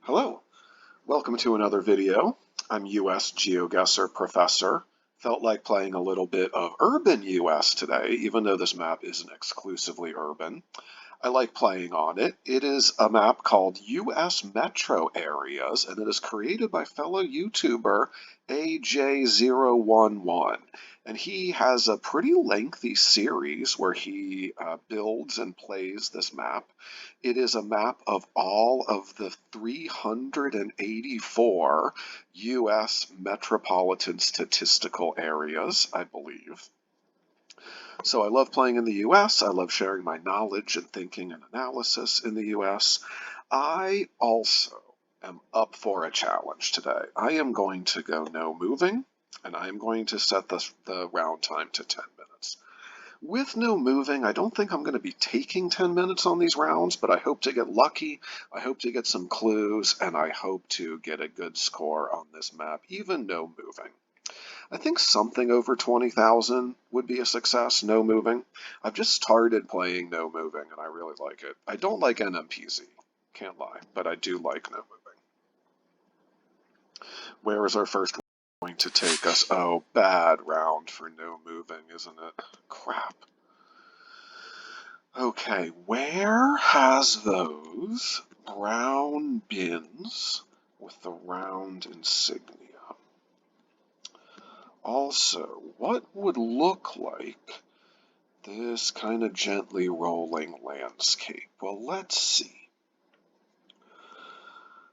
Hello, welcome to another video. I'm US Geoguessr Professor. Felt like playing a little bit of urban US today, even though this map isn't exclusively urban. I like playing on it. It is a map called US Metro Areas, and it is created by fellow YouTuber AJ011. And he has a pretty lengthy series where he builds and plays this map. It is a map of all of the 384 US metropolitan statistical areas, I believe. So I love playing in the US. I love sharing my knowledge and thinking and analysis in the US. I also am up for a challenge today. I am going to go no moving, and I am going to set the round time to 10 minutes. With no moving, I don't think I'm going to be taking 10 minutes on these rounds, but I hope to get lucky. I hope to get some clues, and I hope to get a good score on this map, even no moving. I think something over 20,000 would be a success, no moving. I've just started playing no moving, and I really like it. I don't like NMPZ, can't lie, but I do like no moving. Where is our first going to take us? Oh, bad round for no moving, isn't it? Crap. Okay, where has those brown bins with the round insignia? Also, what would look like this kind of gently rolling landscape? Well, let's see.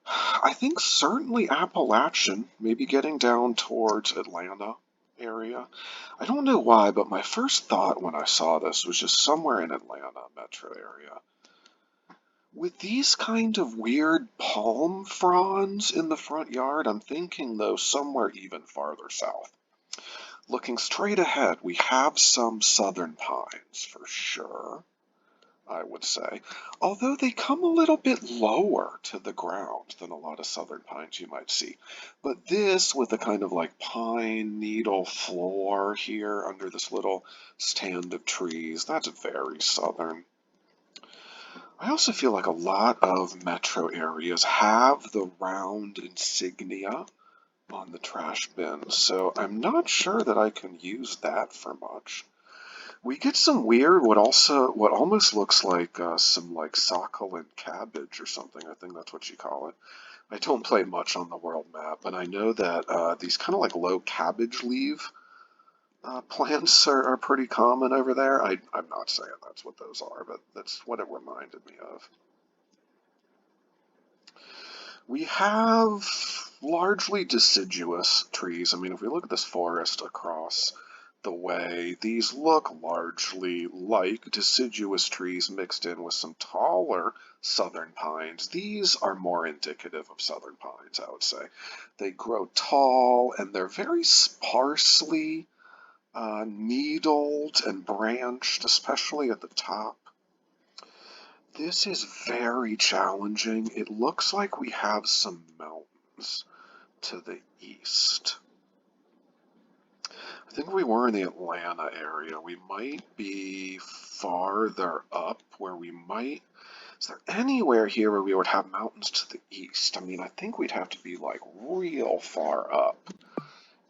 I think certainly Appalachian, maybe getting down towards Atlanta area. I don't know why, but my first thought when I saw this was just somewhere in Atlanta metro area. With these kind of weird palm fronds in the front yard, I'm thinking though somewhere even farther south. Looking straight ahead, we have some southern pines for sure, I would say, although they come a little bit lower to the ground than a lot of southern pines you might see. But this with a kind of like pine needle floor here under this little stand of trees, that's very southern. I also feel like a lot of metro areas have the round insignia on the trash bin, so I'm not sure that I can use that for much. We get some weird, what almost looks like some like succulent cabbage or something. I think that's what you call it. I don't play much on the world map, but I know that these kind of like low cabbage leaf plants are pretty common over there. I'm not saying that's what those are, but that's what it reminded me of. We have largely deciduous trees. I mean, if we look at this forest across the way, these look largely like deciduous trees mixed in with some taller southern pines. These are more indicative of southern pines, I would say. They grow tall and they're very sparsely needled and branched, especially at the top. This is very challenging. It looks like we have some mountains to the east. I think we were in the Atlanta area. We might be farther up where we might. Is there anywhere here where we would have mountains to the east? I mean, I think we'd have to be like real far up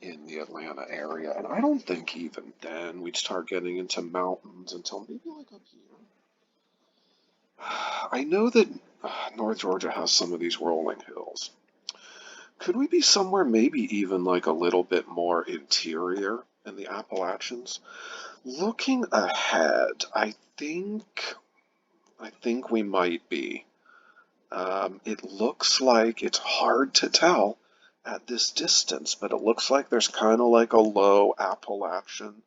in the Atlanta area. And I don't think even then we'd start getting into mountains until maybe like up here. I know that North Georgia has some of these rolling hills. Could we be somewhere maybe even like a little bit more interior in the Appalachians? Looking ahead, I think we might be. It looks like it's hard to tell at this distance, but it looks like there's kind of like a low Appalachian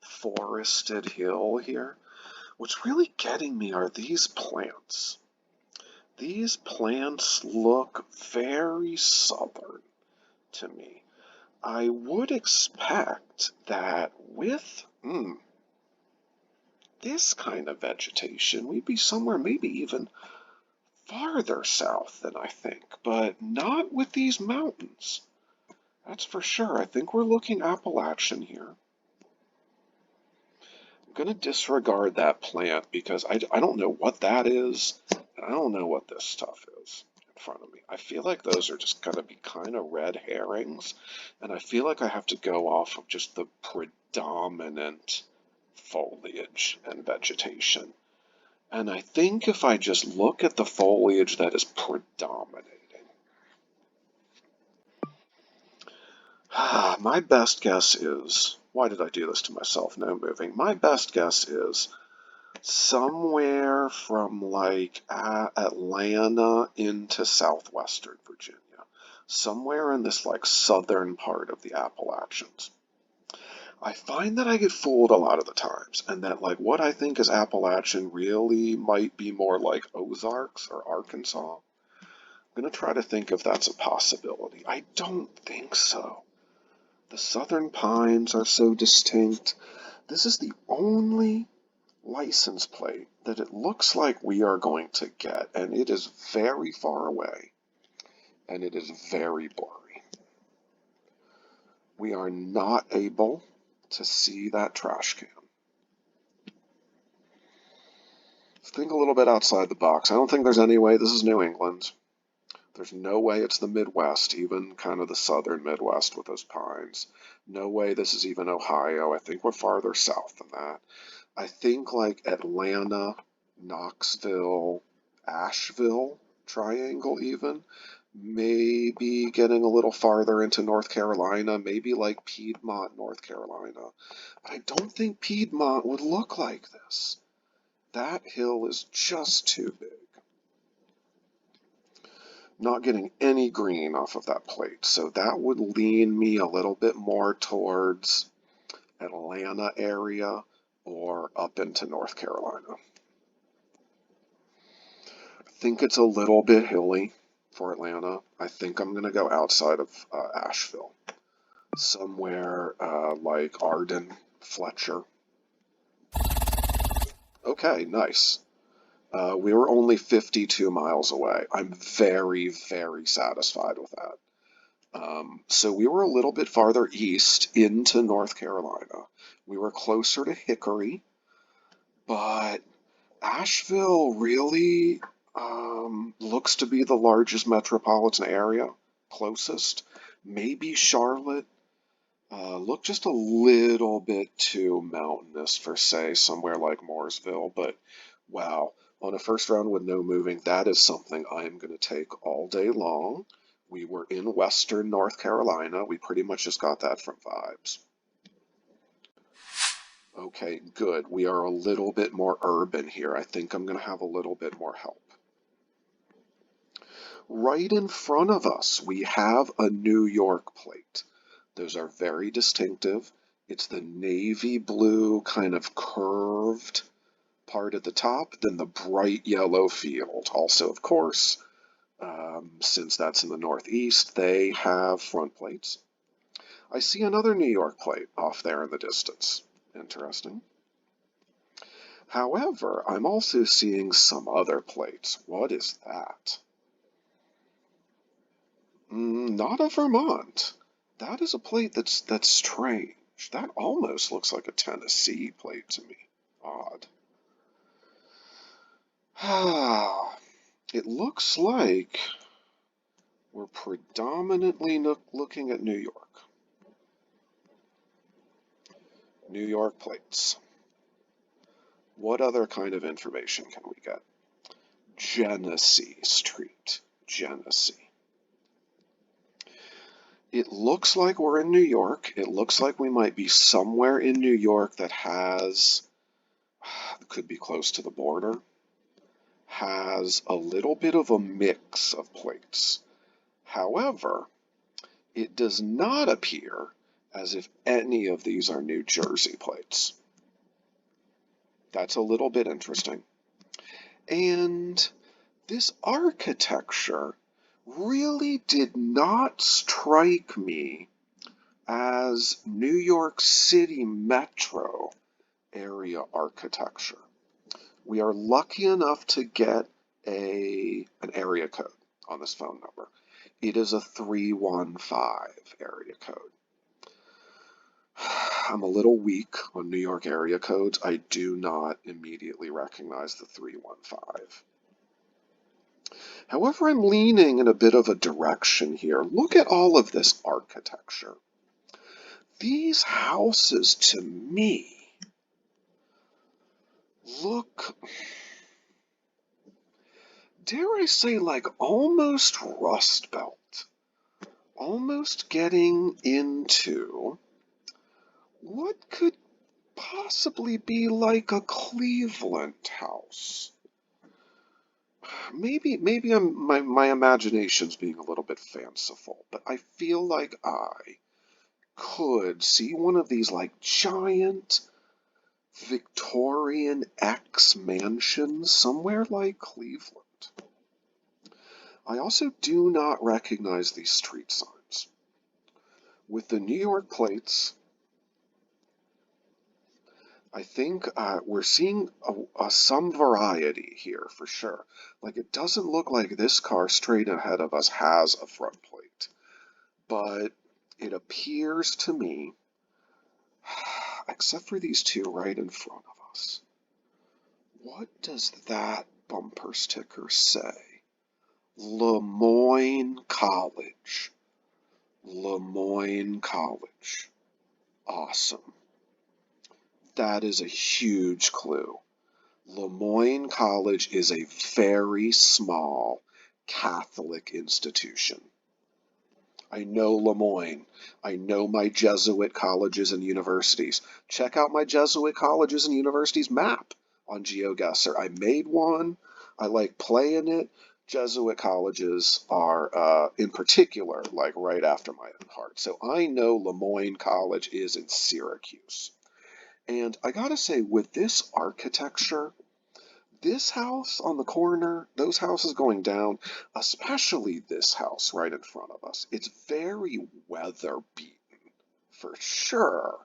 forested hill here. What's really getting me are these plants. These plants look very southern to me. I would expect that with this kind of vegetation, we'd be somewhere maybe even farther south than I think, but not with these mountains. That's for sure. I think we're looking Appalachian here. I'm going to disregard that plant because I don't know what that is, and I don't know what this stuff is. front of me. I feel like those are just going to be kind of red herrings, and I feel like I have to go off of just the predominant foliage and vegetation. And I think if I just look at the foliage that is predominating, my best guess is, why did I do this to myself? No moving. My best guess is somewhere from like Atlanta into southwestern Virginia. Somewhere in this like southern part of the Appalachians. I find that I get fooled a lot of the times, and that like what I think is Appalachian really might be more like Ozarks or Arkansas. I'm going to try to think if that's a possibility. I don't think so. The southern pines are so distinct. This is the only license plate that it looks like we are going to get, and it is very far away, and it is very blurry. We are not able to see that trash can. Think a little bit outside the box. I don't think there's any way this is New England. There's no way it's the Midwest, even kind of the southern Midwest with those pines. No way this is even Ohio. I think we're farther south than that. I think like Atlanta, Knoxville, Asheville triangle even. Maybe getting a little farther into North Carolina, maybe like Piedmont, North Carolina. But I don't think Piedmont would look like this. That hill is just too big. Not getting any green off of that plate, so that would lean me a little bit more towards Atlanta area or up into North Carolina. I think it's a little bit hilly for Atlanta. I think I'm going to go outside of Asheville, somewhere like Arden, Fletcher. Okay, nice. We were only 52 miles away. I'm very, very satisfied with that. So we were a little bit farther east into North Carolina. We were closer to Hickory, but Asheville really looks to be the largest metropolitan area, closest. Maybe Charlotte. Look just a little bit too mountainous for, say, somewhere like Mooresville, but wow, on a first round with no moving, that is something I am going to take all day long. We were in western North Carolina. We pretty much just got that from vibes. Okay, good. We are a little bit more urban here. I think I'm going to have a little bit more help. Right in front of us, we have a New York plate. Those are very distinctive. It's the navy blue kind of curved part at the top, then the bright yellow field. Also, of course, since that's in the Northeast, they have front plates. I see another New York plate off there in the distance. Interesting. However, I'm also seeing some other plates. What is that? Not a Vermont. That is a plate that's strange. That almost looks like a Tennessee plate to me. Odd. It looks like we're predominantly looking at New York. New York plates. What other kind of information can we get? Genesee Street. Genesee. It looks like we're in New York. It looks like we might be somewhere in New York that has, could be close to the border, has a little bit of a mix of plates. However, it does not appear as if any of these are New Jersey plates. That's a little bit interesting. And this architecture really did not strike me as New York City metro area architecture. We are lucky enough to get an area code on this phone number. It is a 315 area code. I'm a little weak on New York area codes. I do not immediately recognize the 315. However, I'm leaning in a bit of a direction here. Look at all of this architecture. These houses, to me, look, dare I say, like almost Rust Belt. Almost getting into what could possibly be like a Cleveland house. Maybe my imagination's being a little bit fanciful, but I feel like I could see one of these like giant Victorian X mansions somewhere like Cleveland. I also do not recognize these street signs. With the New York plates, I think we're seeing some variety here for sure. Like it doesn't look like this car straight ahead of us has a front plate, but it appears to me, except for these two right in front of us, what does that bumper sticker say? Lemoyne College. Lemoyne College. Awesome. That is a huge clue. Lemoyne College is a very small Catholic institution. I know Lemoyne. I know my Jesuit colleges and universities. Check out my Jesuit colleges and universities map on Geoguessr. I made one. I like playing it. Jesuit colleges are, in particular, like right after my own heart. So I know Lemoyne College is in Syracuse. And I gotta say, with this architecture, this house on the corner, those houses going down, especially this house right in front of us, it's very weather beaten for sure.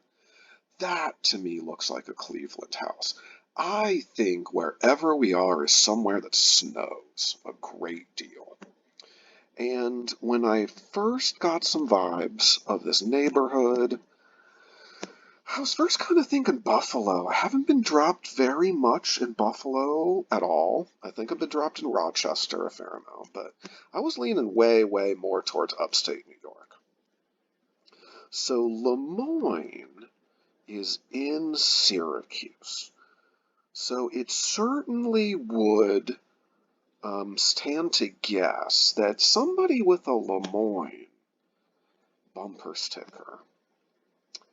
That to me looks like a Cleveland house. I think wherever we are is somewhere that snows a great deal. And when I first got some vibes of this neighborhood, I was first kind of thinking Buffalo. I haven't been dropped very much in Buffalo at all. I think I've been dropped in Rochester a fair amount, but I was leaning way, way more towards upstate New York. So Lemoyne is in Syracuse. So it certainly would stand to guess that somebody with a Lemoyne bumper sticker.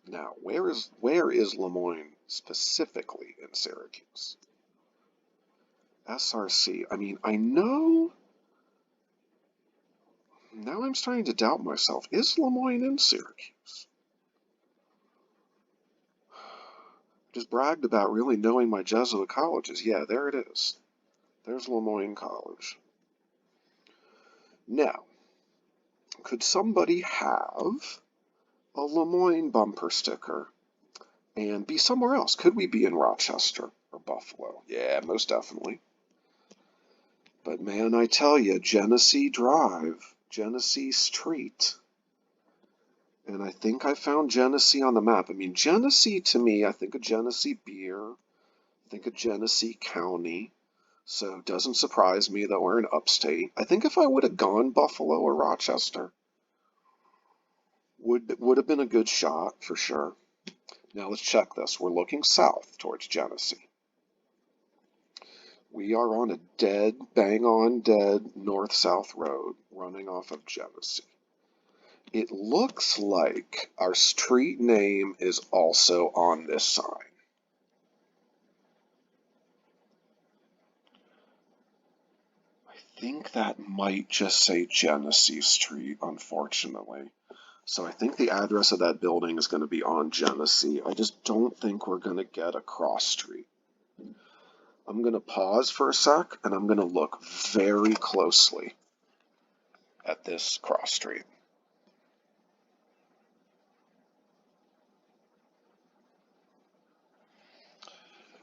Now, where is Lemoyne specifically in Syracuse? SRC. I mean, I know. Now I'm starting to doubt myself. Is Lemoyne in Syracuse? Just bragged about really knowing my Jesuit colleges. Yeah, there it is. There's Lemoyne College. Now, could somebody have a Lemoyne bumper sticker and be somewhere else? Could we be in Rochester or Buffalo? Yeah, most definitely. But man, I tell you, Genesee Drive, Genesee Street, and I think I found Genesee on the map. I mean, Genesee to me, I think of Genesee beer, I think of Genesee County, so it doesn't surprise me that we're in upstate. I think if I would have gone Buffalo or Rochester, would have been a good shot for sure. Now let's check this. We're looking south towards Genesee. We are on a dead, bang on dead north-south road running off of Genesee. It looks like our street name is also on this sign. I think that might just say Genesee Street, unfortunately. So I think the address of that building is going to be on Genesee. I just don't think we're going to get a cross street. I'm going to pause for a sec and I'm going to look very closely at this cross street.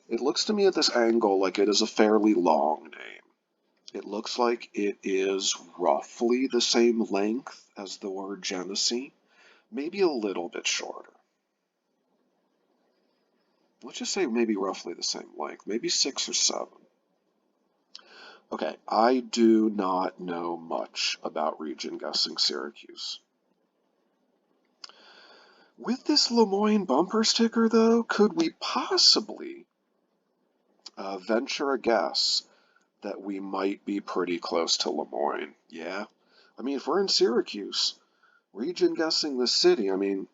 It looks to me at this angle like it is a fairly long name. It looks like it is roughly the same length as the word Genesee, maybe a little bit shorter. Let's just say maybe roughly the same length, maybe 6 or 7. Okay, I do not know much about region guessing Syracuse. With this Lemoyne bumper sticker, though, could we possibly venture a guess that we might be pretty close to Lemoyne? Yeah. I mean, if we're in Syracuse, region guessing the city, I mean,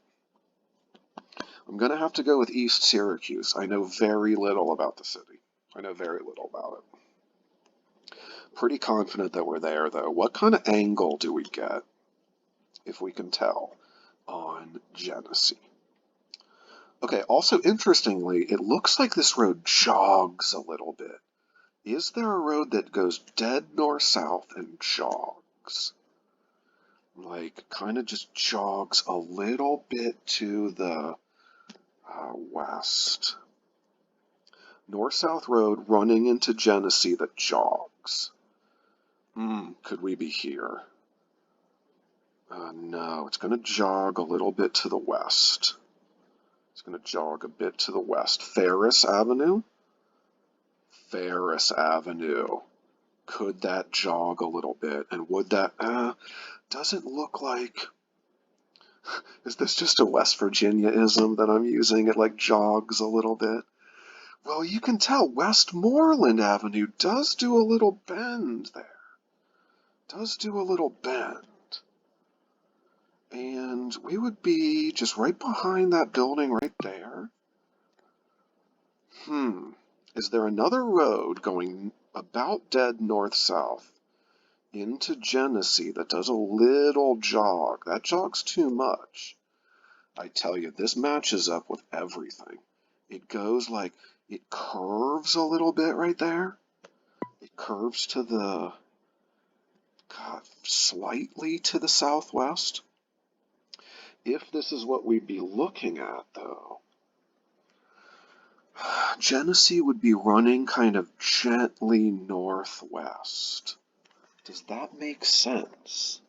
I'm going to have to go with East Syracuse. I know very little about the city. I know very little about it. Pretty confident that we're there, though. What kind of angle do we get, if we can tell, on Genesee? Okay, also interestingly, it looks like this road jogs a little bit. Is there a road that goes dead north-south and jogs? Like, kind of just jogs a little bit to the west. North-south road running into Genesee that jogs. Could we be here? No, it's going to jog a little bit to the west. It's going to jog a bit to the west. Ferris Avenue? Ferris Avenue. Could that jog a little bit? And would that, doesn't look like, is this just a West Virginia-ism that I'm using? It like jogs a little bit. Well, you can tell Westmoreland Avenue does do a little bend there. Does do a little bend. And we would be just right behind that building right there. Is there another road going about dead north-south into Genesee that does a little jog? That jogs too much. I tell you, this matches up with everything. It goes like, it curves a little bit right there. It curves to the, slightly to the southwest. If this is what we'd be looking at, though, Genesee would be running kind of gently northwest. Does that make sense?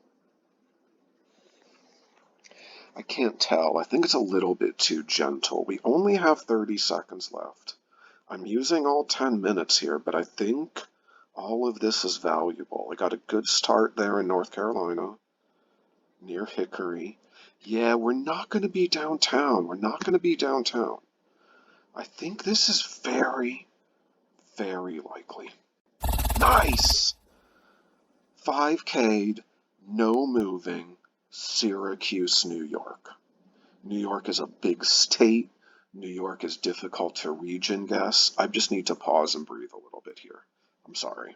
I can't tell. I think it's a little bit too gentle. We only have 30 seconds left. I'm using all 10 minutes here, but I think all of this is valuable. I got a good start there in North Carolina, near Hickory. Yeah, we're not going to be downtown. We're not going to be downtown. I think this is very, very likely. Nice! 5K'd, no moving, Syracuse, New York. New York is a big state. New York is difficult to region guess. I just need to pause and breathe a little bit here. I'm sorry.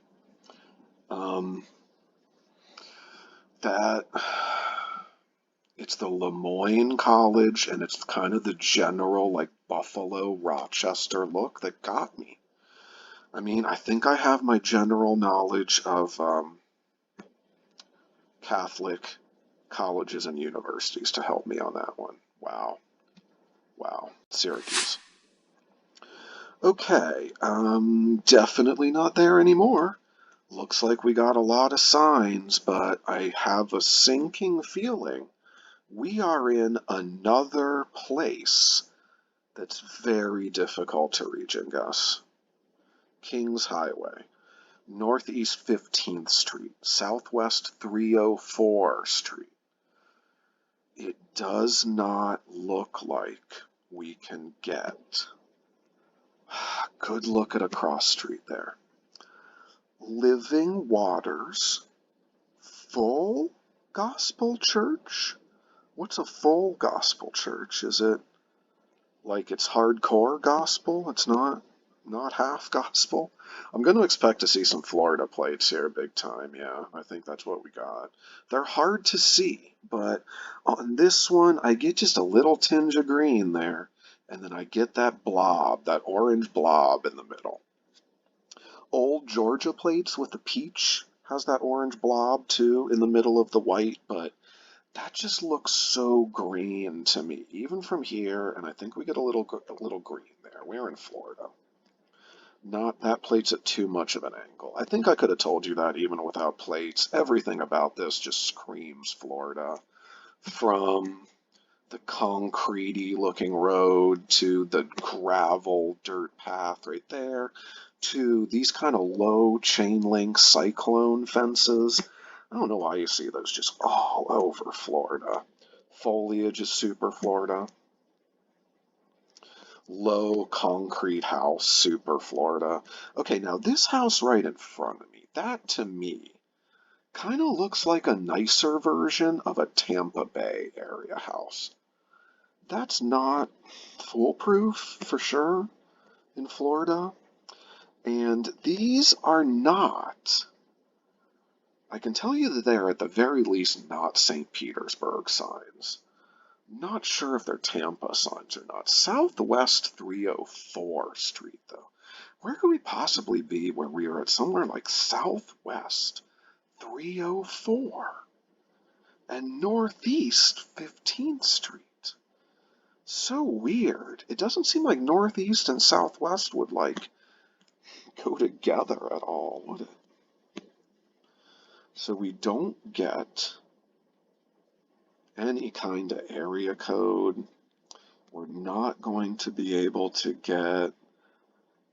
It's the Lemoyne College, and it's kind of the general, like, Buffalo, Rochester look that got me. I mean, I think I have my general knowledge of Catholic colleges and universities to help me on that one. Wow. Wow. Syracuse. Okay, definitely not there anymore. Looks like we got a lot of signs, but I have a sinking feeling we are in another place that's very difficult to region guess. Kings Highway, Northeast 15th Street, Southwest 304 Street. It does not look like we can get. Good look at a cross street there. Living Waters, Full Gospel Church? What's a full gospel church? Is it like it's hardcore gospel? It's not half gospel? I'm going to expect to see some Florida plates here big time. Yeah, I think that's what we got. They're hard to see, but on this one, I get just a little tinge of green there, and then I get that blob, that orange blob in the middle. Old Georgia plates with the peach has that orange blob too in the middle of the white, but that just looks so green to me, even from here, and I think we get a little green there. We're in Florida. Not that plate's at too much of an angle. I think I could have told you that even without plates. Everything about this just screams Florida. From the concrete-y looking road to the gravel dirt path right there. to these kind of low chain link cyclone fences. I don't know why you see those just all over Florida. Foliage is super Florida. Low concrete house, super Florida. Okay, now this house right in front of me, that to me kind of looks like a nicer version of a Tampa Bay area house. That's not foolproof for sure in Florida. And these are not, I can tell you that they are at the very least not St. Petersburg signs. Not sure if they're Tampa signs or not. Southwest 304 Street, though. Where could we possibly be where we are at somewhere like Southwest 304 and Northeast 15th Street? So weird. It doesn't seem like Northeast and Southwest would, like, go together at all, would it? So we don't get any kind of area code. We're not going to be able to get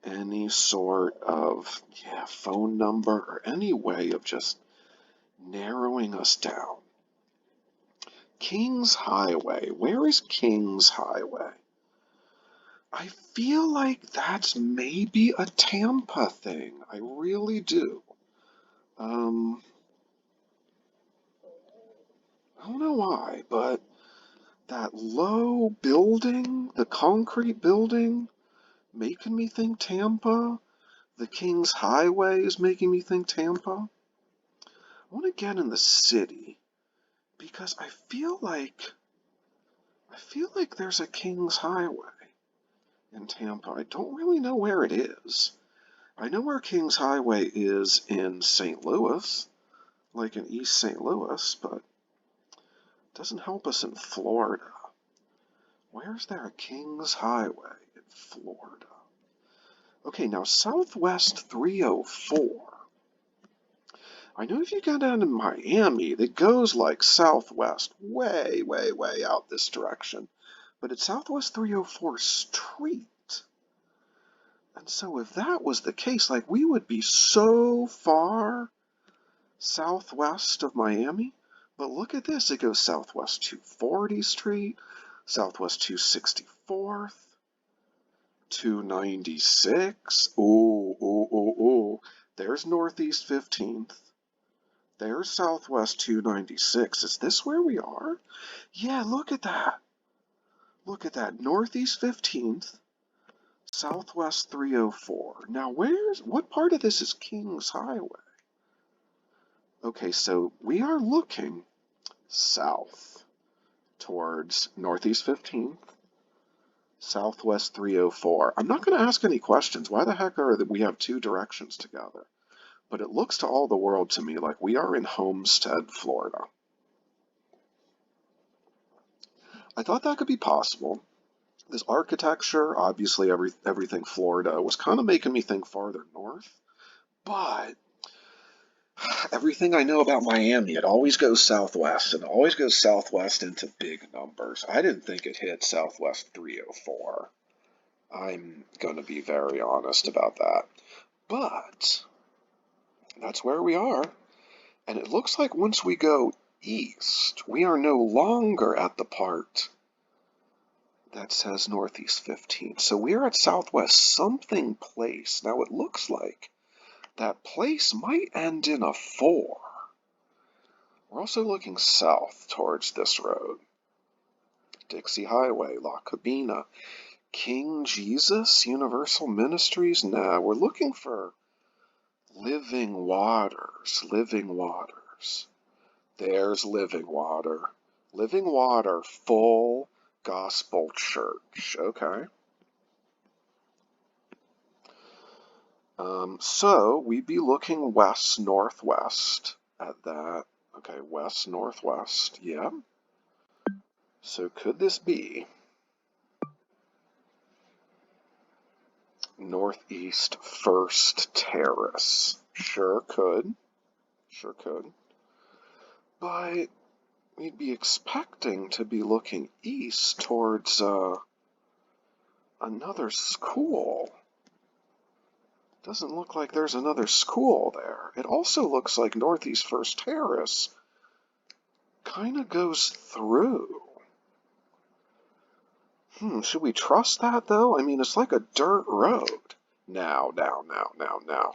any sort of phone number or any way of just narrowing us down. Kings Highway. Where is Kings Highway? I feel like that's maybe a Tampa thing. I really do. I don't know why, but that low building, the concrete building, making me think Tampa. The Kings Highway is making me think Tampa. I want to get in the city because I feel like there's a Kings Highway in Tampa. I don't really know where it is. I know where Kings Highway is in St. Louis, like in East St. Louis, but it doesn't help us in Florida. Where's there a Kings Highway in Florida? Okay, now Southwest 304. I know if you go down to Miami, it goes like southwest, way, way, way out this direction. But it's Southwest 304 Street. And so if that was the case, like we would be so far southwest of Miami. But look at this, it goes Southwest 240 Street, Southwest 264th, 296. Ooh, ooh, ooh, ooh. There's Northeast 15th. There's Southwest 296. Is this where we are? Yeah, look at that. Look at that. Northeast 15th, Southwest 304. Now, what part of this is Kings Highway? Okay, so we are looking south towards Northeast 15th, Southwest 304. I'm not going to ask any questions. Why the heck are we have two directions together? But it looks to all the world to me like we are in Homestead, Florida. I thought that could be possible. This architecture, obviously everything Florida, was kind of making me think farther north. But everything I know about Miami, it always goes southwest, and it always goes southwest into big numbers. I didn't think it hit Southwest 304. I'm going to be very honest about that. But that's where we are. And it looks like once we go east, we are no longer at the part that says Northeast 15. So we're at Southwest something place. Now it looks like that place might end in a 4. We're also looking south towards this road. Dixie Highway, La Cabina, King Jesus, Universal Ministries. Nah, we're looking for Living Waters, Living Waters. There's Living Water. Living Water, Full Gospel Church. Okay. So we'd be looking west-northwest at that. Okay, west-northwest. Yeah. So could this be Northeast First Terrace? Sure could. Sure could. But we'd be expecting to be looking east towards another school. Doesn't look like there's another school there. It also looks like Northeast First Terrace kind of goes through. Should we trust that though? I mean, it's like a dirt road. Now.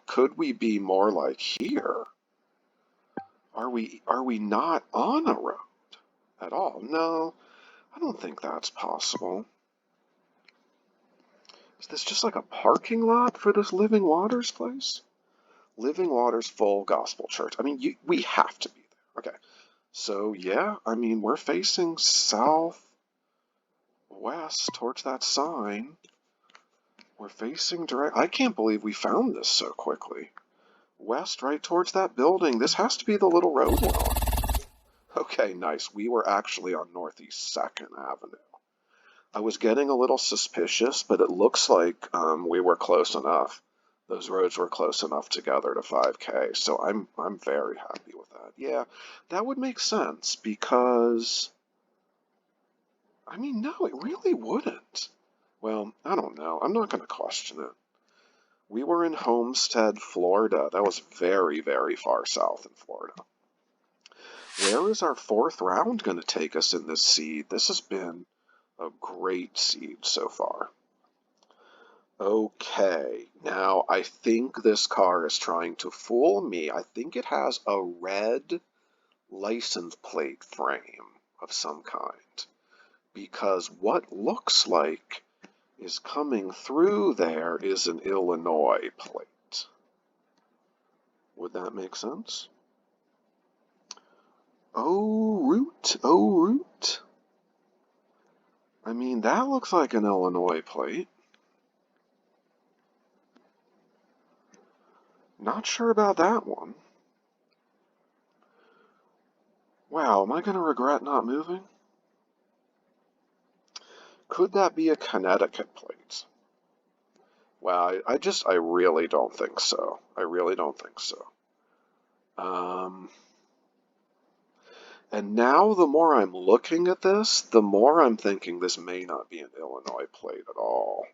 Could we be more like here? Are we not on a road at all? No, I don't think that's possible. Is this just like a parking lot for this Living Waters place? Living Waters Full Gospel Church. I mean, we have to be there. Okay. So, yeah, I mean, we're facing southwest towards that sign. We're facing direct. I can't believe we found this so quickly. West, right towards that building. This has to be the little road we're on. Okay, nice. We were actually on Northeast 2nd Avenue. I was getting a little suspicious, but it looks like we were close enough. Those roads were close enough together to 5K, so I'm very happy with that. Yeah, that would make sense because, I mean, no, it really wouldn't. Well, I don't know. I'm not going to question it. We were in Homestead, Florida. That was very, very far south in Florida. Where is our 4th round going to take us in this seed? This has been a great seed so far. Okay, now I think this car is trying to fool me. I think it has a red license plate frame of some kind, because what looks like is coming through there is an Illinois plate. Would that make sense? Oh, root. I mean, that looks like an Illinois plate. Not sure about that one. Wow, am I going to regret not moving? Could that be a Connecticut plate? Wow, I really don't think so. I really don't think so. And now the more I'm looking at this, the more I'm thinking this may not be an Illinois plate at all.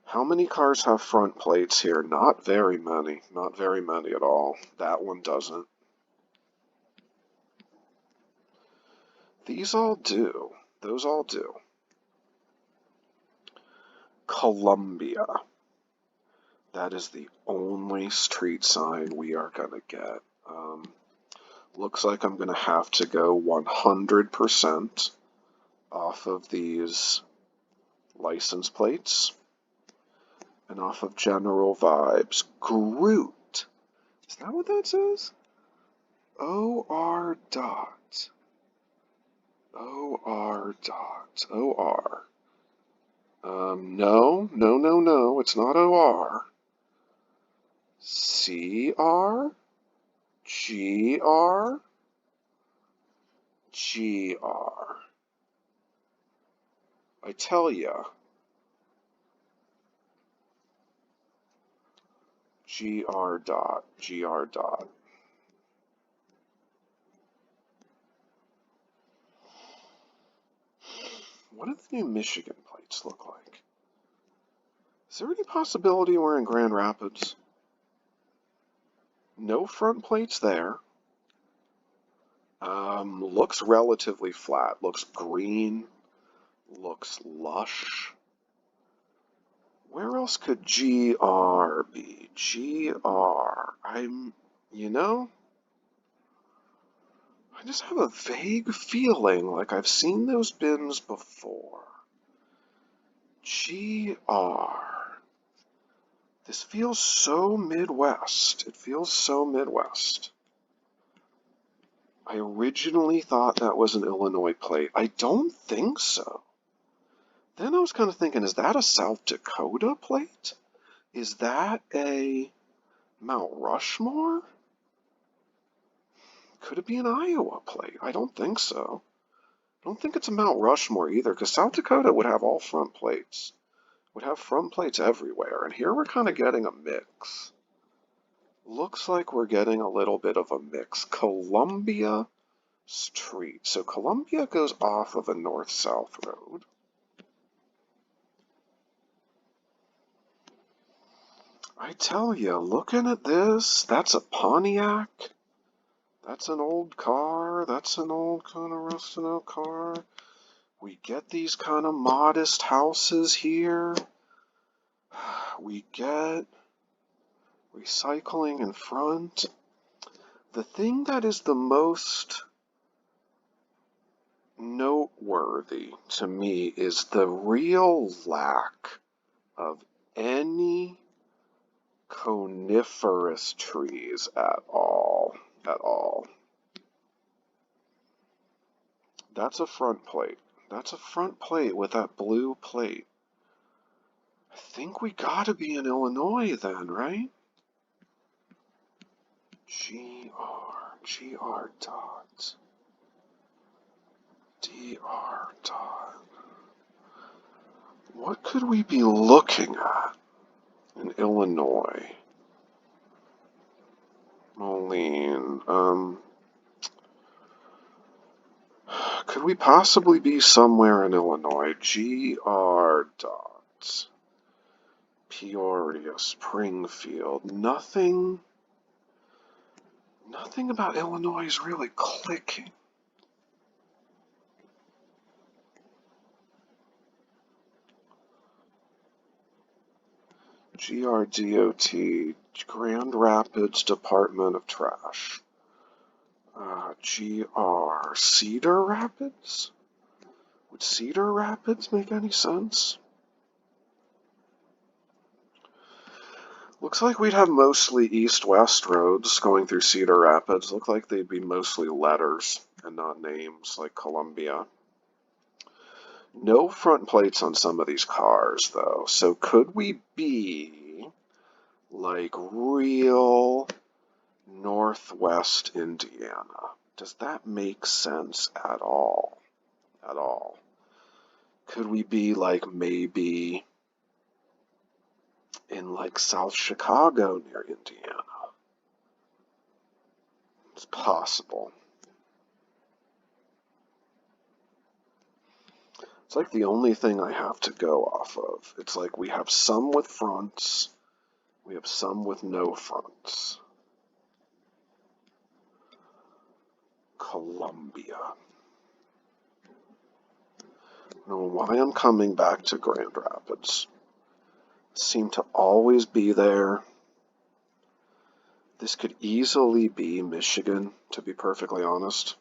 How many cars have front plates here? Not very many. Not very many at all. That one doesn't. These all do. Those all do. Columbia. That is the only street sign we are going to get. Looks like I'm going to have to go 100% off of these license plates and off of general vibes. Groot. Is that what that says? OR dot. OR dot. OR. No. It's not OR. CR? GR? GR. I tell ya. GR dot. GR dot. What do the new Michigan plates look like? Is there any possibility we're in Grand Rapids? No front plates there. Looks relatively flat. Looks green. Looks lush. Where else could GR be? GR. I just have a vague feeling like I've seen those bins before. GR. This feels so Midwest. It feels so Midwest. I originally thought that was an Illinois plate. I don't think so. Then I was kind of thinking, is that a South Dakota plate? Is that a Mount Rushmore? Could it be an Iowa plate? I don't think so. I don't think it's a Mount Rushmore either, because South Dakota would have all front plates. Would have front plates everywhere, and here we're kind of getting a mix. Looks like we're getting a little bit of a mix. Columbia Street. So Columbia goes off of a north-south road. I tell you, looking at this, that's a Pontiac. That's an old car. That's an old kind of rusted out car. We get these kind of modest houses here. We get recycling in front. The thing that is the most noteworthy to me is the real lack of any coniferous trees at all. At all. That's a front plate. That's a front plate with that blue plate. I think we gotta be in Illinois then, right? GR dot, DR dot. What could we be looking at in Illinois? Moline, could we possibly be somewhere in Illinois? GR dot, Peoria, Springfield, nothing about Illinois is really clicking. GRDOT, Grand Rapids Department of Trash. GR, Cedar Rapids? Would Cedar Rapids make any sense? Looks like we'd have mostly east-west roads going through Cedar Rapids. Look like they'd be mostly letters and not names like Columbia. No front plates on some of these cars, though. So could we be like real Northwest Indiana? Does that make sense at all? At all? Could we be like maybe in like South Chicago near Indiana? It's possible. It's like the only thing I have to go off of. It's like we have some with fronts, we have some with no fronts. Columbia. I don't know why I'm coming back to Grand Rapids. Seem to always be there. This could easily be Michigan, to be perfectly honest.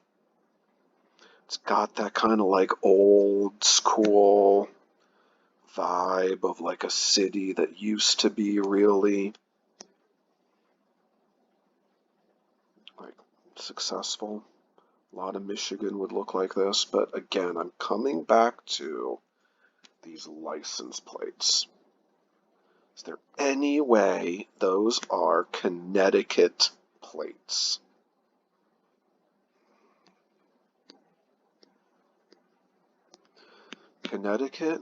It's got that kind of like old school vibe of like a city that used to be really like successful. A lot of Michigan would look like this, but again, I'm coming back to these license plates. Is there any way those are Connecticut plates? Connecticut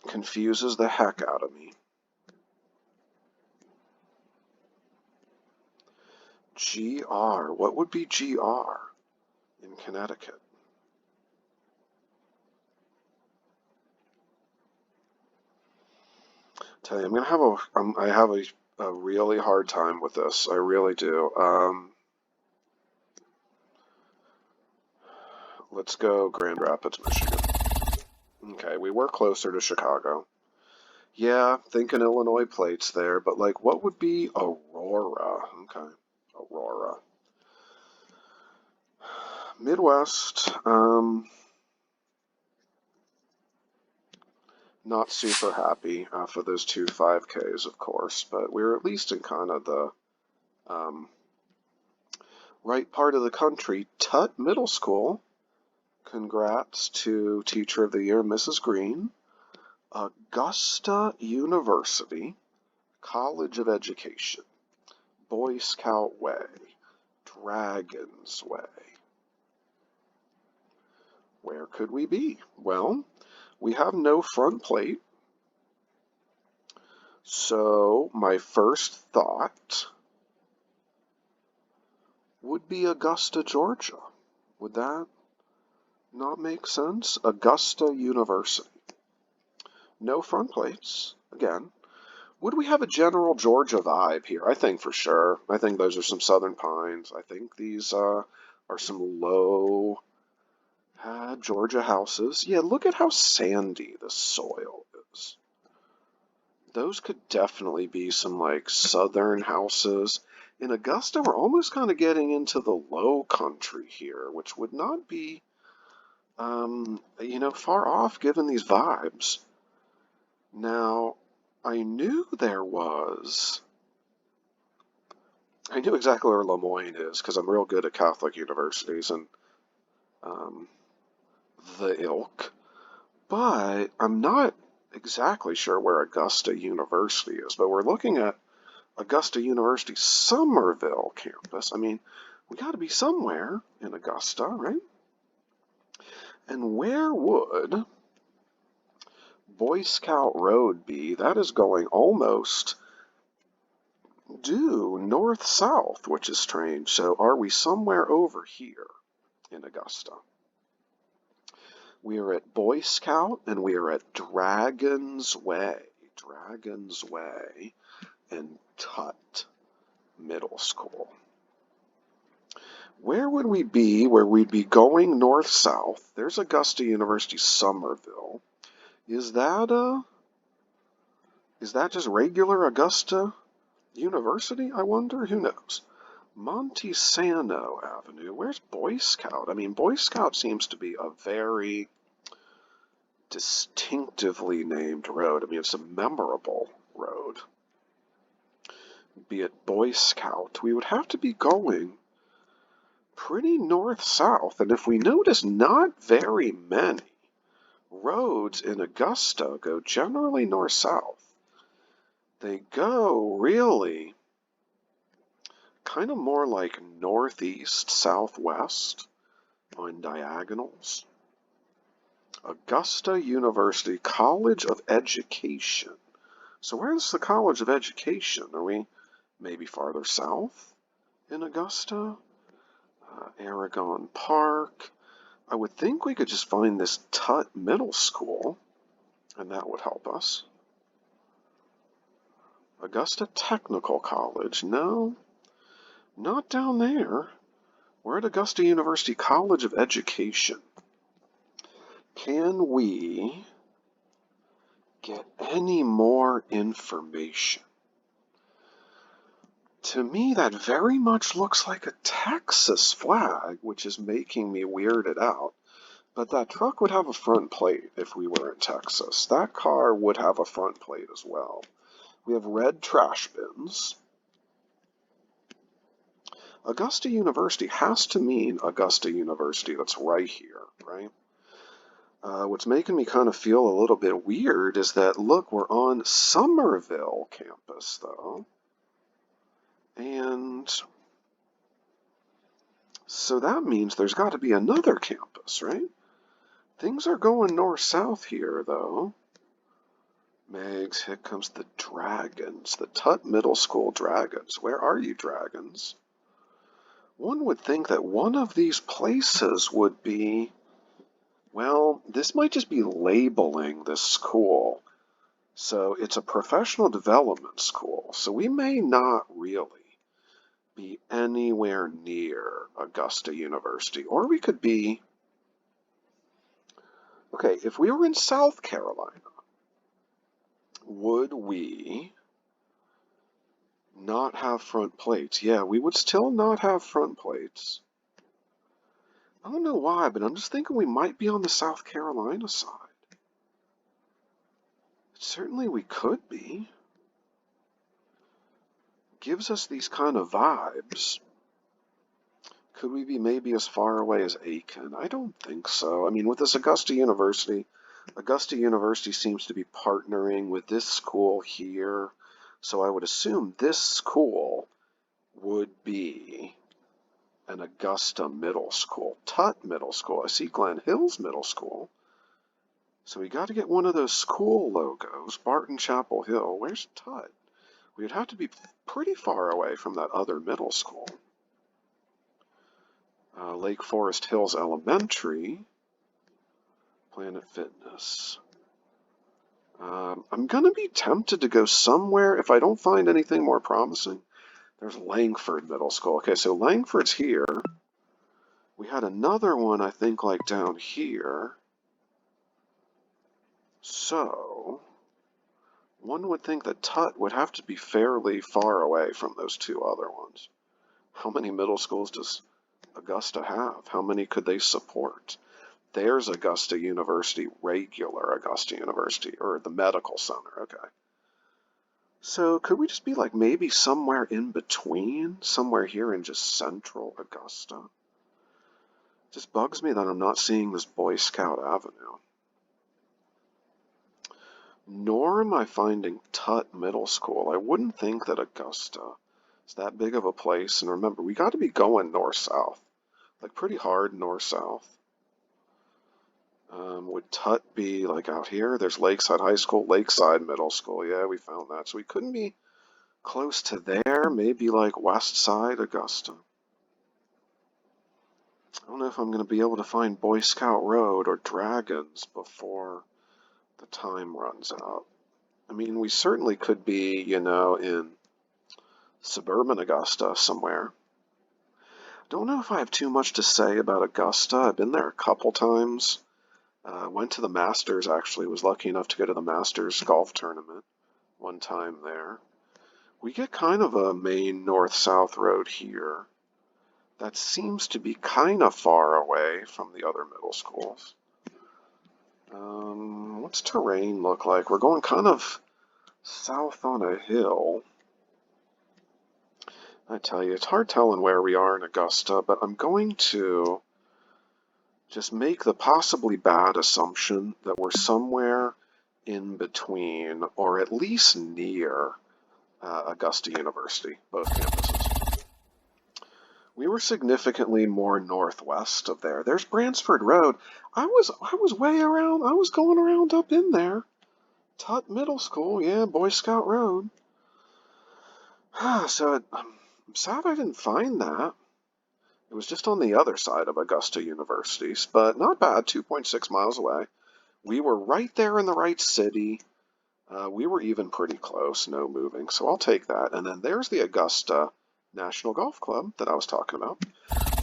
confuses the heck out of me. GR, what would be GR in Connecticut? Tell you, I'm gonna have I have a really hard time with this. I really do. Let's go Grand Rapids, Michigan. Okay, we were closer to Chicago. Yeah, thinking Illinois plates there, but like, what would be Aurora? Okay, Aurora. Midwest, not super happy for those two 5Ks, of course, but we're at least in kind of the right part of the country. Tut Middle School. Congrats to Teacher of the Year, Mrs. Green. Augusta University, College of Education, Boy Scout Way, Dragon's Way. Where could we be? Well, we have no front plate. So my first thought would be Augusta, Georgia. Would that not make sense? Augusta University. No front plates, again. Would we have a general Georgia vibe here? I think for sure. I think those are some southern pines. I think these are some low Georgia houses. Yeah, look at how sandy the soil is. Those could definitely be some like southern houses. In Augusta, we're almost kind of getting into the low country here, which would not be, far off given these vibes. Now, I knew there was. I knew exactly where Lemoyne is because I'm real good at Catholic universities and um, the ilk, but I'm not exactly sure where Augusta University is. But we're looking at Augusta University Somerville campus. I mean, we got to be somewhere in Augusta, right? And where would Boy Scout Road be? That is going almost due north-south, which is strange. So are we somewhere over here in Augusta? We are at Boy Scout and we are at Dragon's Way. Dragon's Way and Tut Middle School. Where would we be where we'd be going north-south? There's Augusta University Somerville. Is that just regular Augusta University, I wonder? Who knows? Montesano Avenue. Where's Boy Scout? I mean, Boy Scout seems to be a very distinctively named road. I mean, it's a memorable road. Be it Boy Scout, we would have to be going pretty north-south. And if we notice, not very many roads in Augusta go generally north-south. They go really kind of more like northeast, southwest on diagonals. Augusta University College of Education. So where's the College of Education? Are we maybe farther south in Augusta? Aragon Park. I would think we could just find this Tut Middle School, and that would help us. Augusta Technical College. No, not down there. We're at Augusta University College of Education. Can we get any more information? To me, that very much looks like a Texas flag, which is making me weirded out. But that truck would have a front plate if we were in Texas. That car would have a front plate as well. We have red trash bins. Augusta University has to mean Augusta University. That's right here, right? What's making me kind of feel a little bit weird is that, look, we're on Somerville campus, though. And so that means there's got to be another campus, right? Things are going north-south here, though. Megs, here comes the Dragons, the Tut Middle School Dragons. Where are you, Dragons? One would think that one of these places would be, well, this might just be labeling this school. So it's a professional development school, so we may not really be anywhere near Augusta University. Or we could be, okay, if we were in South Carolina, would we not have front plates? Yeah, we would still not have front plates. I don't know why, but I'm just thinking we might be on the South Carolina side. Certainly we could be. Gives us these kind of vibes. Could we be maybe as far away as Aiken? I don't think so. I mean, with this Augusta University seems to be partnering with this school here. So I would assume this school would be an Augusta Middle School. Tut Middle School. I see Glen Hills Middle School. So we got to get one of those school logos. Barton Chapel Hill. Where's Tut? We would have to be pretty far away from that other middle school. Lake Forest Hills Elementary. Planet Fitness. I'm going to be tempted to go somewhere if I don't find anything more promising. There's Langford Middle School. Okay, so Langford's here. We had another one, I think, like down here. So, one would think that Tut would have to be fairly far away from those two other ones. How many middle schools does Augusta have? How many could they support? There's Augusta University, regular Augusta University, or the medical center, okay. So could we just be like maybe somewhere in between? Somewhere here in just central Augusta? Just bugs me that I'm not seeing this Boy Scout Avenue. Nor am I finding Tut Middle School. I wouldn't think that Augusta is that big of a place. And remember, we got to be going north-south, like pretty hard north-south. Would Tut be like out here? There's Lakeside High School, Lakeside Middle School. Yeah, we found that. So we couldn't be close to there. Maybe like West Side Augusta. I don't know if I'm going to be able to find Boy Scout Road or Dragons before the time runs out. I mean, we certainly could be, in suburban Augusta somewhere. Don't know if I have too much to say about Augusta. I've been there a couple times. Went to the Masters, actually. Was lucky enough to go to the Masters golf tournament one time there. We get kind of a main north-south road here that seems to be kind of far away from the other middle schools. What's terrain look like? We're going kind of south on a hill. I tell you, it's hard telling where we are in Augusta, but I'm going to just make the possibly bad assumption that we're somewhere in between, or at least near, Augusta University, both campuses. We were significantly more northwest of there. There's Bransford Road. I was way around. I was going around up in there. Tut Middle School, yeah, Boy Scout Road. So I'm sad I didn't find that. It was just on the other side of Augusta University, but not bad, 2.6 miles away. We were right there in the right city. We were even pretty close, no moving, so I'll take that. And then there's the Augusta National Golf Club that I was talking about.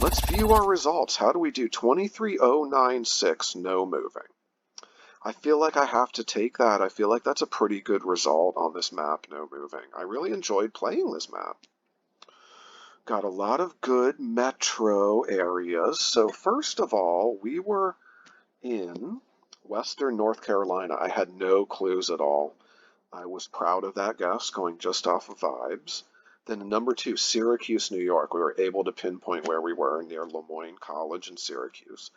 Let's view our results. How do we do? 23,096, no moving. I feel like I have to take that. I feel like that's a pretty good result on this map, no moving. I really enjoyed playing this map. Got a lot of good metro areas. So first of all, we were in Western North Carolina. I had no clues at all. I was proud of that guess, going just off of vibes. Then number 2, Syracuse, New York. We were able to pinpoint where we were near Lemoyne College in Syracuse.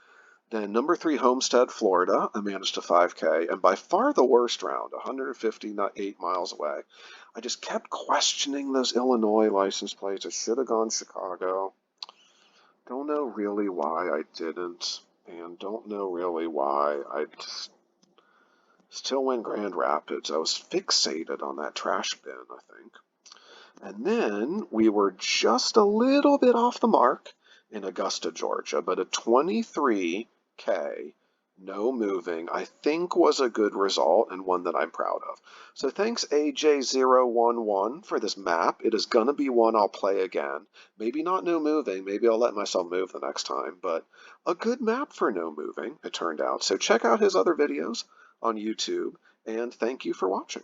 Then number 3, Homestead, Florida. I managed a 5K, and by far the worst round, 158 miles away. I just kept questioning those Illinois license plates. I should have gone Chicago. Don't know really why I didn't, and don't know really why I just still went Grand Rapids. I was fixated on that trash bin, I think. And then we were just a little bit off the mark in Augusta, Georgia, but a 23K, no moving, I think was a good result and one that I'm proud of. So thanks AJ011 for this map. It is going to be one I'll play again. Maybe not no moving, maybe I'll let myself move the next time, but a good map for no moving, it turned out. So check out his other videos on YouTube, and thank you for watching.